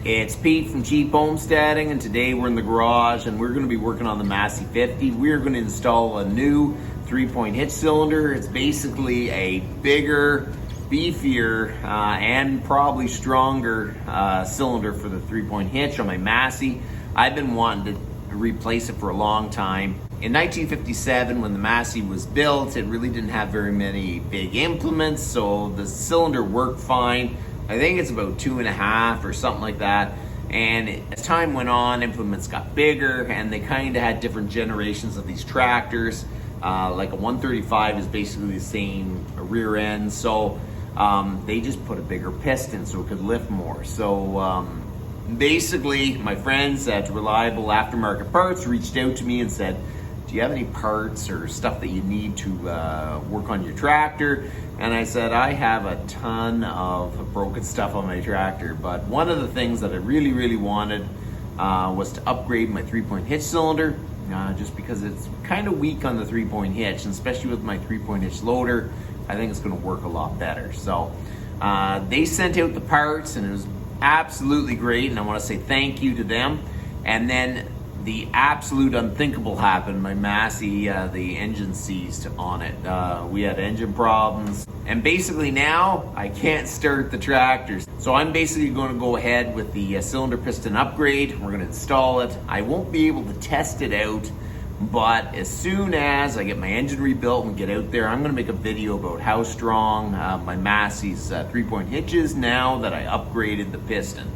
It's Pete from Cheap Homesteading, and today we're in the garage and we're going to be working on the Massey 50. We're going to install a new 3-point hitch cylinder. It's basically a bigger, beefier, and probably stronger cylinder for the 3-point hitch on my Massey. I've been wanting to replace it for a long time. In 1957, when the Massey was built, it really didn't have very many big implements, so the cylinder worked fine. I think it's about 2.5 or something like that. And as time went on, implements got bigger and they kind of had different generations of these tractors. Like a 135 is basically the same rear end. So they just put a bigger piston so it could lift more. So basically my friends at Reliable Aftermarket Parts reached out to me and said, do you have any parts or stuff that you need to work on your tractor? And I said, I have a ton of broken stuff on my tractor, but one of the things that I really wanted was to upgrade my 3-point hitch cylinder, just because it's kind of weak on the 3-point hitch, and especially with my 3-point hitch loader, I think it's gonna work a lot better. So they sent out the parts and it was absolutely great, and I wanna say thank you to them. And then the absolute unthinkable happened. My Massey, the engine seized on it. We had engine problems. And basically now, I can't start the tractors. So I'm basically gonna go ahead with the cylinder piston upgrade. We're gonna install it. I won't be able to test it out, but as soon as I get my engine rebuilt and get out there, I'm gonna make a video about how strong my Massey's 3-point hitch is now that I upgraded the piston.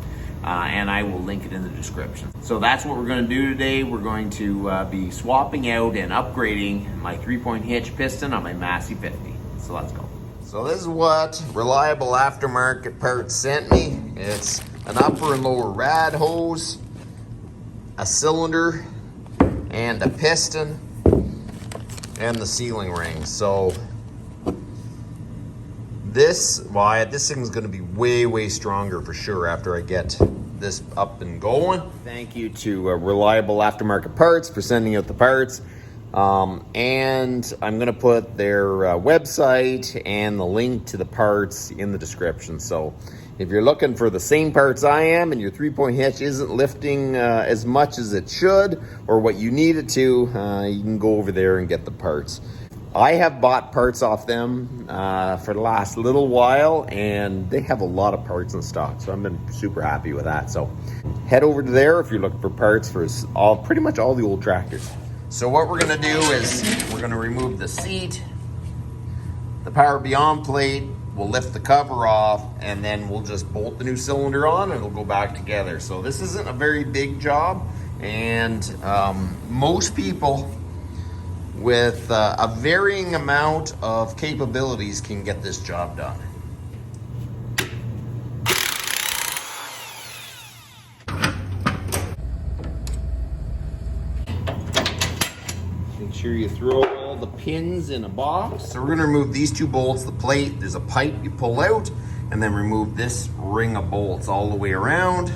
And I will link it in the description. So that's what we're going to do today. We're going to be swapping out and upgrading my 3-point hitch piston on my Massey 50. So let's go. So this is what Reliable Aftermarket Parts sent me. It's an upper and lower rad hose, a cylinder, and a piston, and the sealing ring. So this thing's gonna be way stronger for sure after I get this up and going. Thank you to Reliable Aftermarket Parts for sending out the parts. And I'm gonna put their website and the link to the parts in the description. So if you're looking for the same parts I am and your 3-point hitch isn't lifting as much as it should or what you need it to, you can go over there and get the parts. I have bought parts off them for the last little while, and they have a lot of parts in stock, so I've been super happy with that. So head over to there if you're looking for parts for pretty much all the old tractors. So what we're gonna do is we're gonna remove the seat, the Power Beyond plate, we'll lift the cover off, and then we'll just bolt the new cylinder on and it'll go back together. So this isn't a very big job, and most people with a varying amount of capabilities can get this job done. Make sure you throw all the pins in a box. So we're gonna remove these 2 bolts, the plate, there's a pipe you pull out, and then remove this ring of bolts all the way around.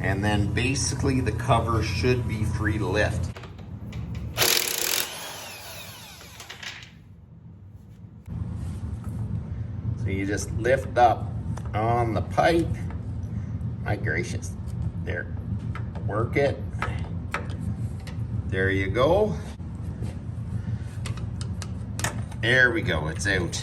And then basically the cover should be free to lift. So you just lift up on the pipe. My gracious. There. Work it. There you go. There we go. It's out.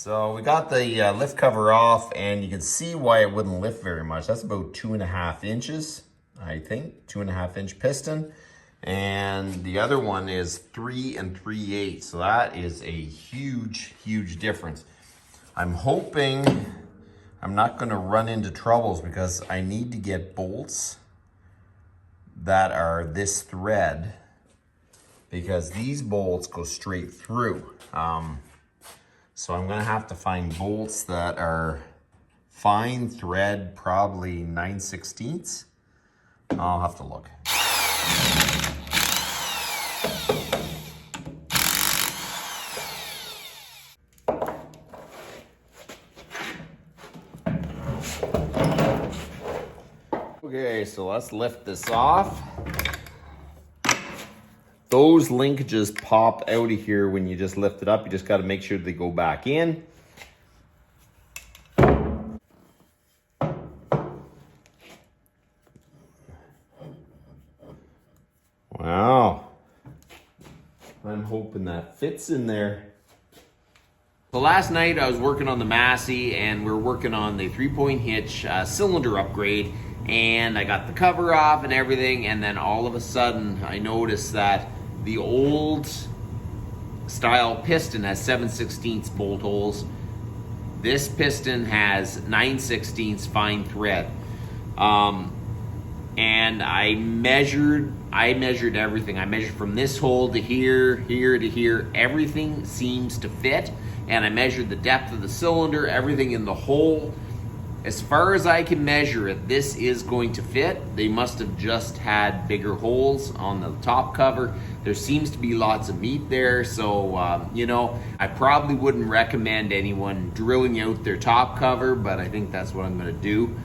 So we got the lift cover off, and you can see why it wouldn't lift very much. That's about 2.5 inches, I think, 2.5 inch piston. And the other one is 3 3/8. So that is a huge, huge difference. I'm hoping I'm not gonna run into troubles because I need to get bolts that are this thread, because these bolts go straight through. So I'm gonna have to find bolts that are fine thread, probably 9/16. I'll have to look. Okay, so let's lift this off. Those linkages pop out of here when you just lift it up. You just got to make sure they go back in. Wow. I'm hoping that fits in there. So last night I was working on the Massey, and we're working on the 3-point hitch cylinder upgrade, and I got the cover off and everything, and then all of a sudden I noticed that the old style piston has 7/16 bolt holes. This piston has 9/16 fine thread. And I measured everything. I measured from this hole to here, here to here. Everything seems to fit. And I measured the depth of the cylinder, everything in the hole. As far as I can measure it, this is going to fit. They must have just had bigger holes on the top cover. There seems to be lots of meat there. So, you know, I probably wouldn't recommend anyone drilling out their top cover, but I think that's what I'm gonna do.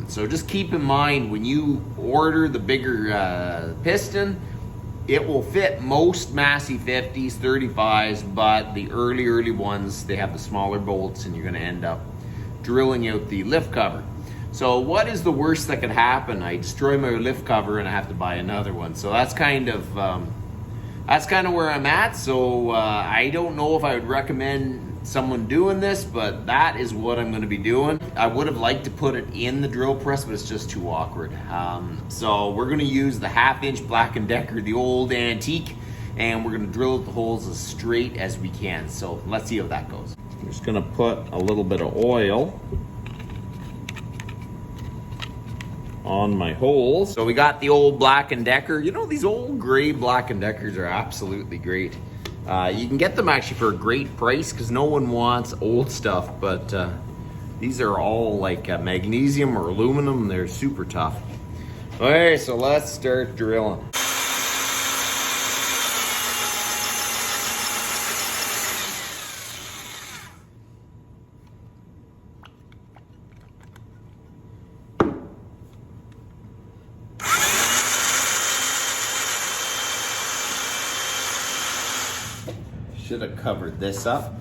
So just keep in mind, when you order the bigger piston, it will fit most Massey 50s, 35s, but the early ones, they have the smaller bolts, and you're gonna end up drilling out the lift cover. So what is the worst that could happen? I destroy my lift cover and I have to buy another one. So that's kind of where I'm at. So I don't know if I would recommend someone doing this, but that is what I'm going to be doing. I would have liked to put it in the drill press, but it's just too awkward. So we're going to use the 1/2 inch Black & Decker, the old antique, and we're going to drill the holes as straight as we can. So let's see how that goes. I'm just going to put a little bit of oil on my holes. So we got the old Black & Decker. You know, these old gray Black & Deckers are absolutely great. You can get them actually for a great price because no one wants old stuff, but these are all like magnesium or aluminum. They're super tough. Okay, so let's start drilling. Should have covered this up.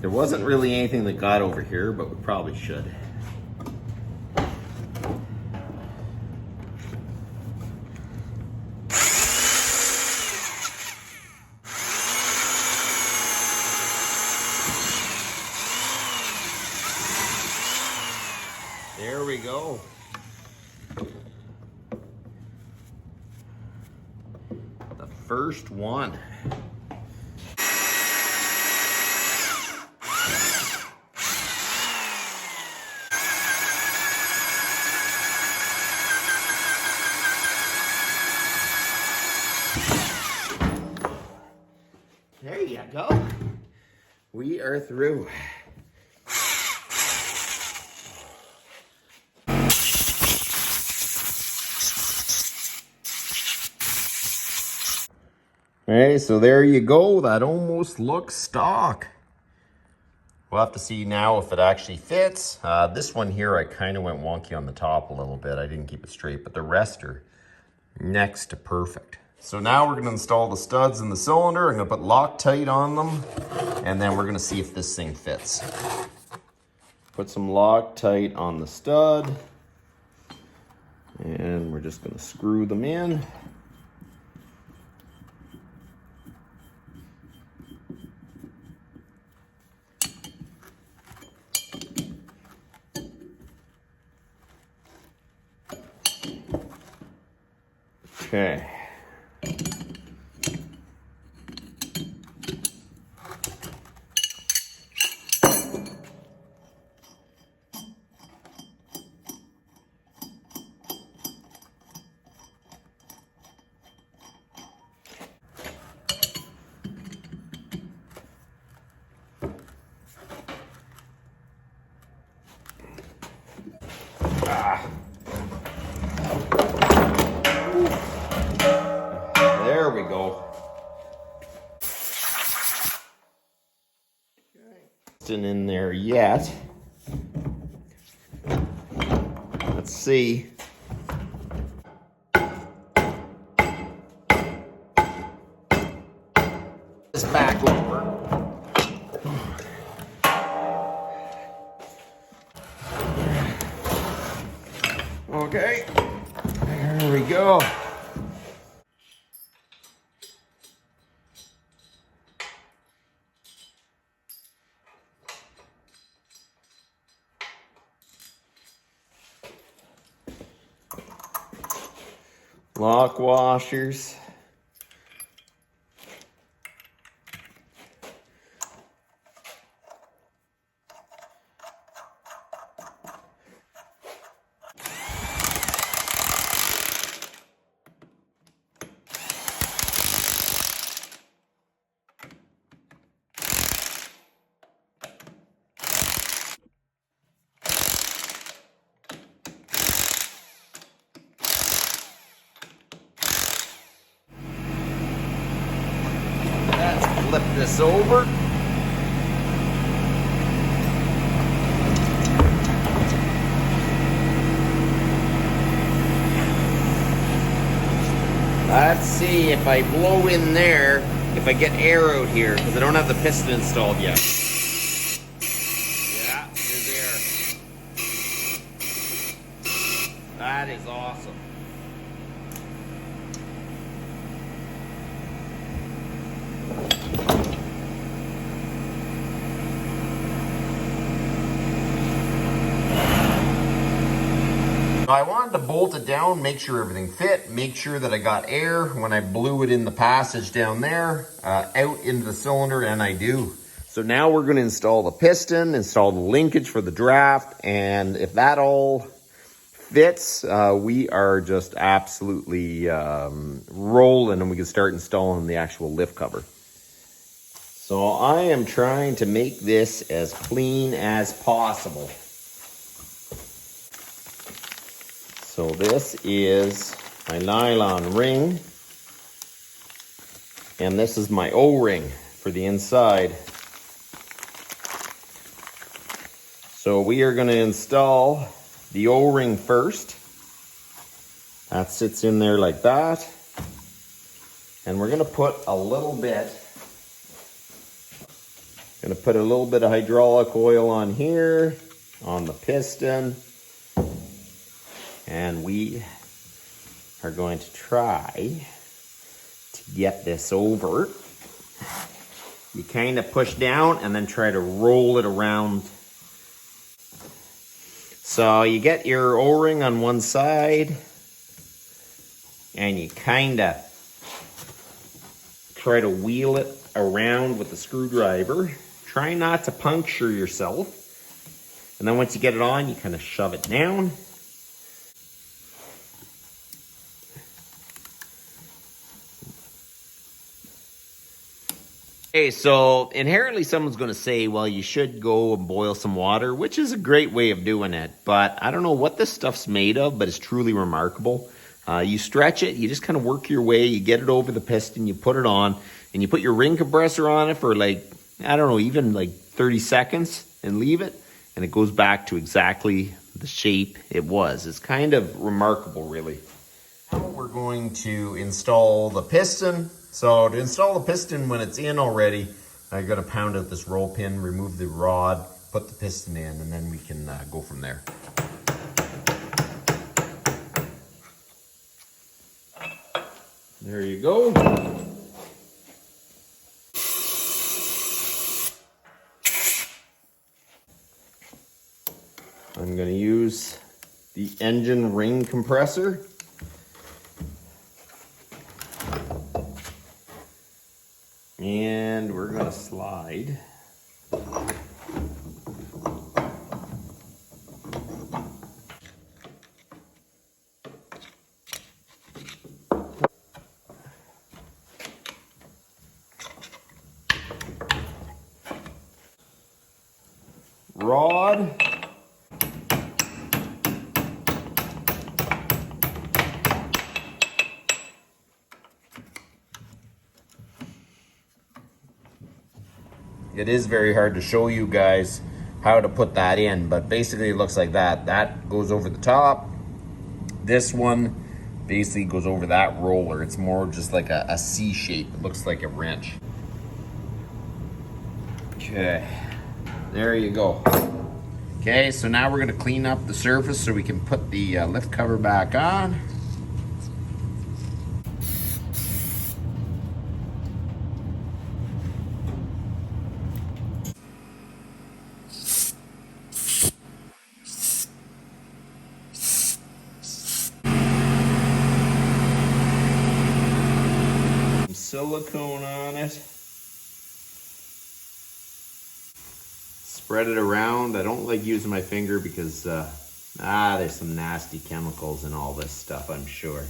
There wasn't really anything that got over here, but we probably should. There we go. The first one. There you go. We are through. Okay, so there you go. That almost looks stock. We'll have to see now if it actually fits. This one here, I kind of went wonky on the top a little bit. I didn't keep it straight, but the rest are next to perfect. So now we're gonna install the studs in the cylinder. I'm gonna put Loctite on them, and then we're gonna see if this thing fits. Put some Loctite on the stud, and we're just gonna screw them in. Okay. There we go. Piston in there yet. Let's see. This back over. Okay, there we go. Lock washers. Flip this over. Let's see if I blow in there, if I get air out here, because I don't have the piston installed yet. Yeah, there's air. That is awesome. I wanted to bolt it down, make sure everything fit, make sure that I got air when I blew it in the passage down there, out into the cylinder, and I do. So now we're gonna install the piston, install the linkage for the draft, and if that all fits, we are just absolutely rolling, and we can start installing the actual lift cover. So I am trying to make this as clean as possible. So this is my nylon ring, and this is my O-ring for the inside. So we are going to install the O-ring first. That sits in there like that. And we're going to put a little bit of hydraulic oil on here, on the piston. And we are going to try to get this over. You kind of push down and then try to roll it around. So you get your O-ring on one side and you kind of try to wheel it around with the screwdriver. Try not to puncture yourself. And then once you get it on, you kind of shove it down. Okay, so inherently someone's going to say, well, you should go and boil some water, which is a great way of doing it. But I don't know what this stuff's made of, but it's truly remarkable. You stretch it, you just kind of work your way, you get it over the piston, you put it on, and you put your ring compressor on it for like, I don't know, even like 30 seconds and leave it. And it goes back to exactly the shape it was. It's kind of remarkable, really. Now we're going to install the piston. So to install the piston when it's in already, I got to pound out this roll pin, remove the rod, put the piston in, and then we can go from there. There you go. I'm going to use the engine ring compressor. And we're gonna slide. Rod. It is very hard to show you guys how to put that in, but basically it looks like that. That goes over the top. This one basically goes over that roller. It's more just like a C shape. It looks like a wrench. Okay, there you go. Okay, so now we're gonna clean up the surface so we can put the lift cover back on. Silicone on it. Spread it around. I don't like using my finger because there's some nasty chemicals in all this stuff, I'm sure.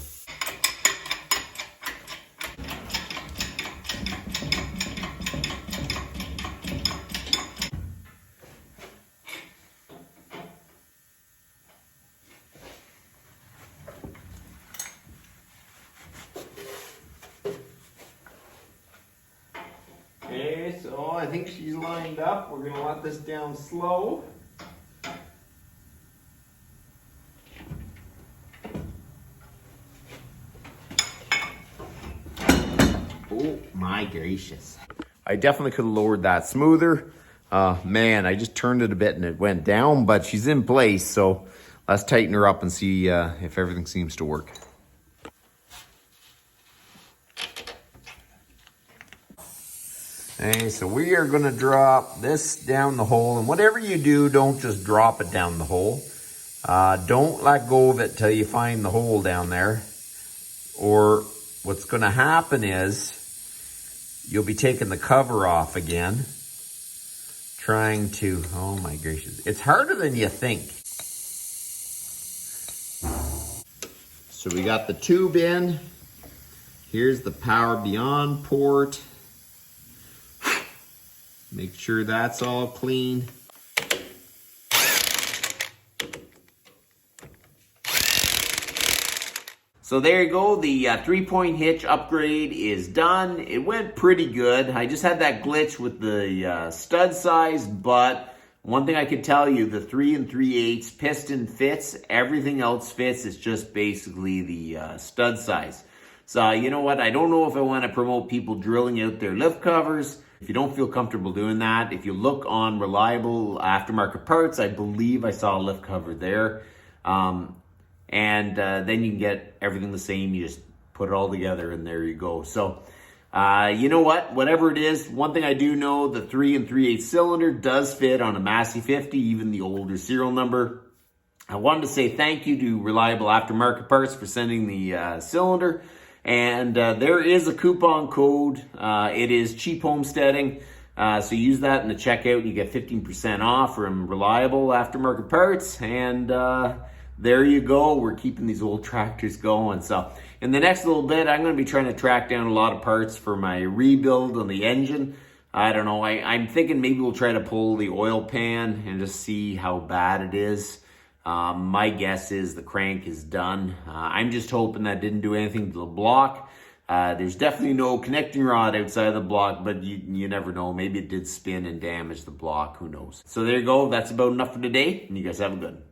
Okay, so I think she's lined up. We're gonna let this down slow. Oh my gracious. I definitely could have lowered that smoother. Man, I just turned it a bit and it went down, but she's in place, so let's tighten her up and see if everything seems to work. Okay, so we are gonna drop this down the hole, and whatever you do, don't just drop it down the hole. Don't let go of it till you find the hole down there, or what's gonna happen is you'll be taking the cover off again, trying to, oh my gracious, it's harder than you think. So we got the tube in. Here's the power beyond port. Make sure that's all clean. So there you go, the 3-point hitch upgrade is done. It went pretty good. I just had that glitch with the stud size, but one thing I could tell you, the 3 3/8 piston fits, everything else fits. It's just basically the stud size. So you know what, I don't know if I want to promote people drilling out their lift covers. If you don't feel comfortable doing that, if you look on reliable aftermarket parts, I believe I saw a lift cover there. Then you can get everything the same. You just put it all together and there you go. So, you know what? Whatever it is, one thing I do know, the 3 3/8 cylinder does fit on a Massey 50, even the older serial number. I wanted to say thank you to Reliable Aftermarket Parts for sending the cylinder. And there is a coupon code. It is Cheap Homesteading. So use that in the checkout and you get 15% off from Reliable Aftermarket Parts. And there you go. We're keeping these old tractors going. So in the next little bit, I'm going to be trying to track down a lot of parts for my rebuild on the engine. I don't know. I'm thinking maybe we'll try to pull the oil pan and just see how bad it is. My guess is the crank is done. I'm just hoping that didn't do anything to the block. There's definitely no connecting rod outside of the block, but you never know. Maybe it did spin and damage the block. Who knows? So there you go. That's about enough for today. And you guys have a good one.